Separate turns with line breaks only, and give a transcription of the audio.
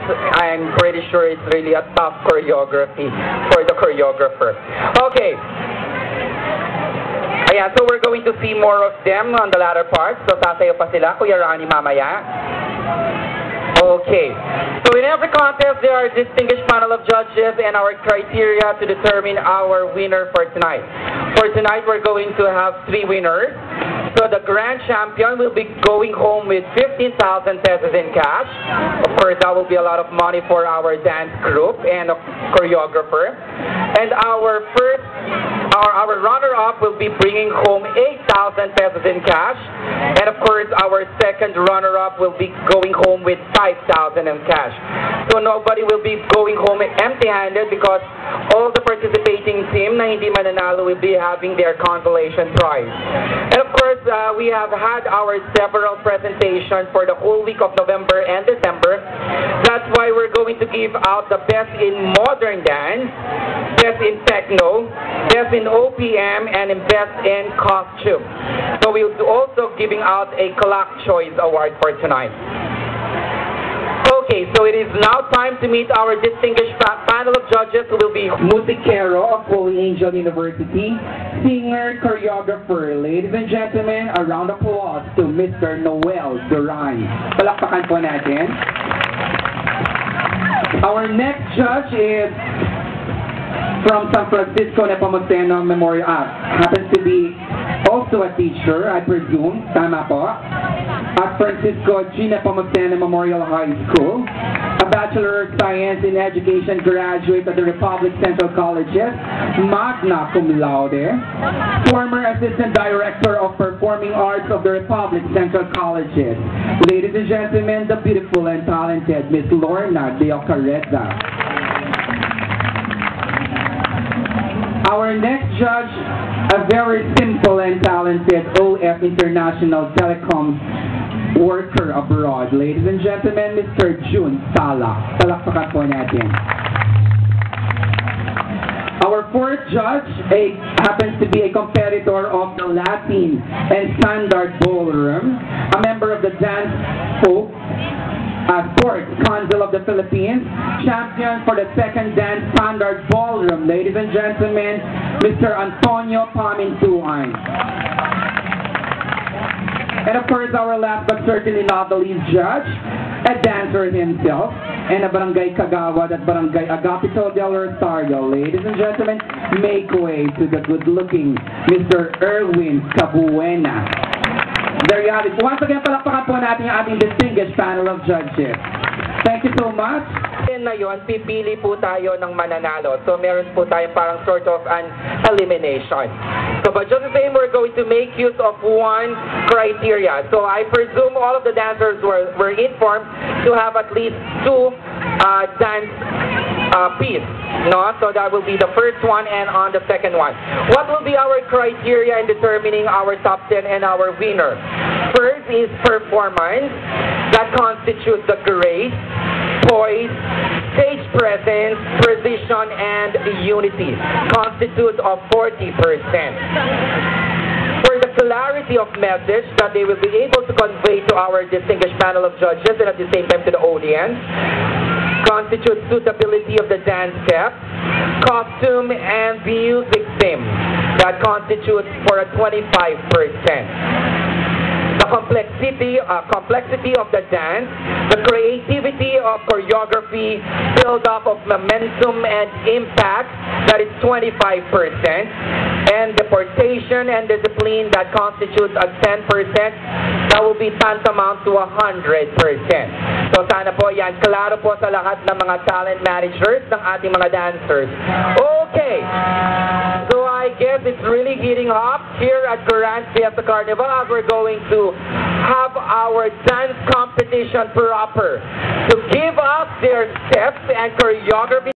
I'm pretty sure it's really a tough choreography for the choreographer. Okay. Ayan, so we're going to see more of them on the latter part. So sasayaw pa sila, Kuya Ronnie, mamaya. Okay. So in every contest, there are a distinguished panel of judges and our criteria to determine our winner for tonight. For tonight, we're going to have 3 winners. So the grand champion will be going home with 15,000 pesos in cash. Of course, that will be a lot of money for our dance group and choreographer. And our runner-up will be bringing home 8,000 pesos in cash. And of course, our second runner-up will be going home with 5,000 in cash. So nobody will be going home empty-handed because all the participating team na hindi mananalo will be having their consolation prize. And of course, we have had our several presentations for the whole week of November and December. That's why we're going to give out the best in modern dance, best in techno, best in OPM, and best in costume. So we'll also giving out a Kalak Choice Award for tonight. Okay, so it is now time to meet our distinguished panel of judges who will be
Musicero of Holy Angel University, singer, choreographer. Ladies and gentlemen, a round of applause to Mr. Noel Duran. Palakpakan po natin. Our next judge is from San Francisco Nepomuceno Memorial happens to be also a teacher, I presume. Tama po. At Francisco G. Nepomuceno Memorial High School. A Bachelor of Science in Education graduate of the Republic Central Colleges, magna cum laude. Former Assistant Director of Performing Arts of the Republic Central Colleges. Ladies and gentlemen, the beautiful and talented Miss Lorna de Ocareza. Our next judge, a very simple and talented OF International Telecom worker abroad. Ladies and gentlemen, Mr. June Sala. Palakpakan po natin. Our fourth judge happens to be a competitor of the Latin and Standard Ballroom, a member of the Dance Folk Sports Council of the Philippines, champion for the second Dance Standard Ballroom. Ladies and gentlemen, Mr. Antonio Pamintuan. And of course, our last but certainly not the least judge, a dancer himself, and a Barangay Kagawad at Barangay Agapito del Rosario. Ladies and gentlemen, make way to the good-looking Mr. Erwin Cabuena. There you have it. Once again, palakpakan po natin yung ating distinguished panel of judges. Thank you so much.
Na yun, pipili po tayo ng mananalo. So meron po tayo parang sort of an elimination. So but just the same, we're going to make use of one criteria. So I presume all of the dancers were informed to have at least 2 dance piece. No? So that will be the first one and on the second one. What will be our criteria in determining our top 10 and our winner? First is performance. That constitutes the grace, poise, stage presence, precision, and unity. Constitutes of 40%. For the clarity of message that they will be able to convey to our distinguished panel of judges and at the same time to the audience, constitutes suitability of the dance step, costume, and music theme. That constitutes for a 25%. The complexity of the dance, the creativity of choreography, build-up of momentum and impact, that is 25%, and deportation and discipline, that constitutes a 10%, that will be tantamount to 100%. So sana po yan, klaro po sa lahat ng mga talent managers ng ating mga dancers. Okay, so I guess it's really heating up here at Grand Fiesta Carnival as we're going to have our dance competition proper to give us their steps and choreography.